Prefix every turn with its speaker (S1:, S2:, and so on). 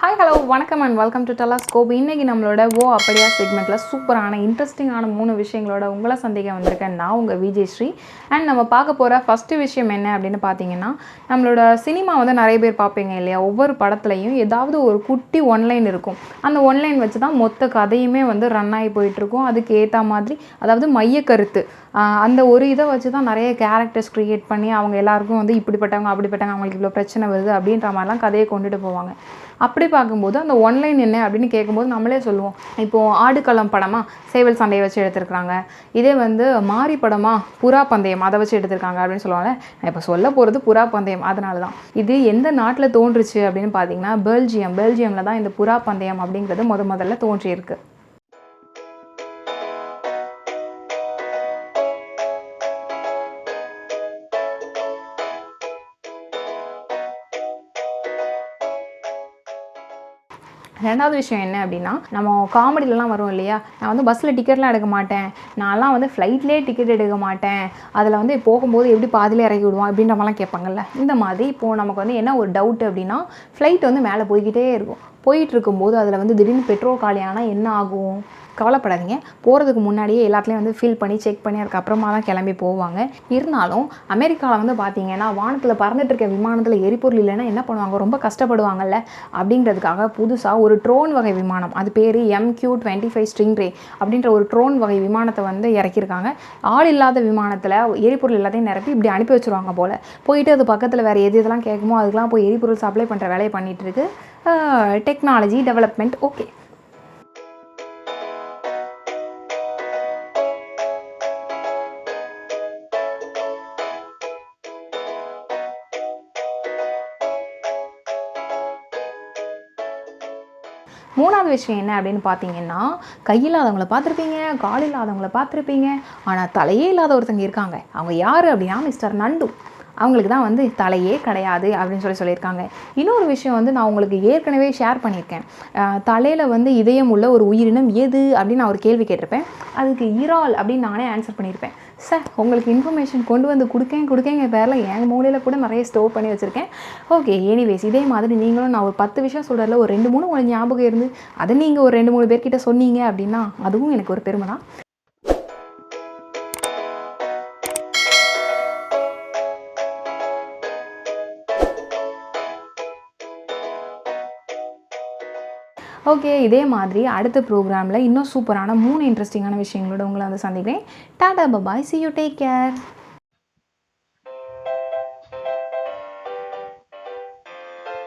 S1: Hi hello வணக்கம் and welcome to telescope. இன்றைக்கி நம்மளோட அப்படியா செக்மெண்ட்டில் சூப்பரான இன்ட்ரெஸ்டிங்கான 3 விஷயங்களோட உங்களை சந்திக்க வந்திருக்கேன். நான் உங்கள் விஜய் ஸ்ரீ. அண்ட் நம்ம பார்க்க போகிற ஃபஸ்ட்டு விஷயம் என்ன அப்படின்னு பார்த்தீங்கன்னா, நம்மளோட சினிமா நிறைய பேர் பார்ப்பீங்க இல்லையா? ஒவ்வொரு படத்துலையும் ஏதாவது ஒரு குட்டி ஒன்லைன் இருக்கும். அந்த ஒன்லைன் வச்சு தான் மொத்த கதையுமே ரன் ஆகி போயிட்டுருக்கும். அதுக்கு ஏற்ற மாதிரி, அதாவது மையக்கருத்து, அந்த ஒரு இதை வச்சு தான் நிறைய கேரக்டர்ஸ் க்ரியேட் பண்ணி அவங்க எல்லாருக்கும் இப்படிப்பட்டவங்க அப்படிப்பட்டவங்க, அவங்களுக்கு இவ்வளோ பிரச்சனை வருது அப்படின்ற மாதிரிலாம் கதையை கொண்டுட்டு போவாங்க. அப்படி பார்க்கும்போது அந்த ஒன்லைன் என்ன அப்படின்னு கேட்கும்போது நம்மளே சொல்லுவோம். இப்போது ஆடுகளம் படமாக சேவல் சண்டையை வச்சு எடுத்துருக்குறாங்க, இதே மாரி படமாக புறா பந்தயம் அதை வச்சு எடுத்திருக்காங்க அப்படின்னு சொல்லுவாங்க. நான் இப்போ சொல்ல போகிறது புறா பந்தயம். அதனால தான் இது எந்த நாட்டில் தோன்றுச்சு அப்படின்னு பார்த்தீங்கன்னா, பெல்ஜியமில் தான் இந்த புறா பந்தயம் அப்படிங்கிறது முதல்ல தோன்றியிருக்கு. ரெண்டாவது விஷயம் என்ன அப்படின்னா, நம்ம காமெடியிலலாம் வரும் இல்லையா? நான் பஸ்ஸில் டிக்கெட்லாம் எடுக்க மாட்டேன், நான்லாம் ஃப்ளைட்லேயே டிக்கெட் எடுக்க மாட்டேன், அதில் போகும்போது எப்படி பாதியிலே இறக்கி விடுவோம் அப்படின்ற மாதிரிலாம் கேட்பாங்கல்ல. இந்த மாதிரி இப்போது நமக்கு என்ன ஒரு டவுட் அப்படின்னா, ஃப்ளைட் மேலே போய்கிட்டே இருக்கும். போயிட்டுருக்கும்போது அதில் திடீர்னு பெட்ரோல் காலியானால் என்ன ஆகும்? கவலைப்படாதீங்க, போகிறதுக்கு முன்னாடியே எல்லாத்துலேயும் ஃபில் பண்ணி செக் பண்ணி அதுக்கப்புறமா தான் கிளம்பி போவாங்க. இருந்தாலும் அமெரிக்காவில் பார்த்தீங்கன்னா, வானத்தில் பறந்துட்டு இருக்க விமானத்தில் எரிபொருள் இல்லைன்னா என்ன பண்ணுவாங்க? ரொம்ப கஷ்டப்படுவாங்கல்ல. அப்படின்றதுக்காக புதுசாக ஒரு ட்ரோன் வகை விமானம், அது பேர் MQ-25 ஸ்டிங்ரே அப்படின்ற ஒரு ட்ரோன் வகை விமானத்தை இறக்கியிருக்காங்க. ஆள் இல்லாத விமானத்தில் எரிபொருள் எல்லாத்தையும் நிரப்பி இப்படி அனுப்பி வச்சுருவாங்க போல். போயிட்டு அது பக்கத்தில் வேறு எதெல்லாம் கேட்குமோ அதுக்கெலாம் போய் எரிபொருள் சப்ளை பண்ணுற வேலையை பண்ணிகிட்ருக்கு. Technology development okay. மூணாவது விஷயம் என்ன அப்படின்னு பார்த்தீங்கன்னா, கையில்லாதவங்களை பார்த்துருப்பீங்க, கால் இல்லாதவங்களை பார்த்துருப்பீங்க, ஆனால் தலையே இல்லாத ஒருத்தங்க இருக்காங்க. அவங்க யார் அப்படின்னா மிஸ்டர் நண்டு. அவங்களுக்கு தான் தலையே கிடையாது அப்படின்னு சொல்லியிருக்காங்க. இன்னொரு விஷயம் நான் உங்களுக்கு ஏற்கனவே ஷேர் பண்ணியிருக்கேன். தலையில் இதயம் உள்ள ஒரு உயிரினம் எது அப்படின்னு நான் ஒரு கேள்வி கேட்டிருப்பேன். அதுக்கு இறால் அப்படின்னு நானே ஆன்சர் பண்ணியிருப்பேன். சார், உங்களுக்கு இன்ஃபர்மேஷன் கொண்டு கொடுக்கேங்க பேரில் என் மூலையில் கூட நிறைய ஸ்டோர் பண்ணி வச்சுருக்கேன். ஓகே, எனிவேஸ் இதே மாதிரி நீங்களும் நான் ஒரு 10 விஷயம் சொல்கிறதில்ல ஒரு 2-3 உங்களுக்கு ஞாபகம் இருந்து அதை நீங்கள் ஒரு 2-3 பேர்கிட்ட சொன்னீங்க அப்படின்னா அதுவும் எனக்கு ஒரு பெருமை தான். ஓகே, இதே மாதிரி அடுத்த ப்ரோக்ராமில் இன்னும் சூப்பரான 3 இன்ட்ரெஸ்டிங்கான விஷயங்களோட உங்களை சந்திக்கிறேன். Tata bye bye, see you, take care.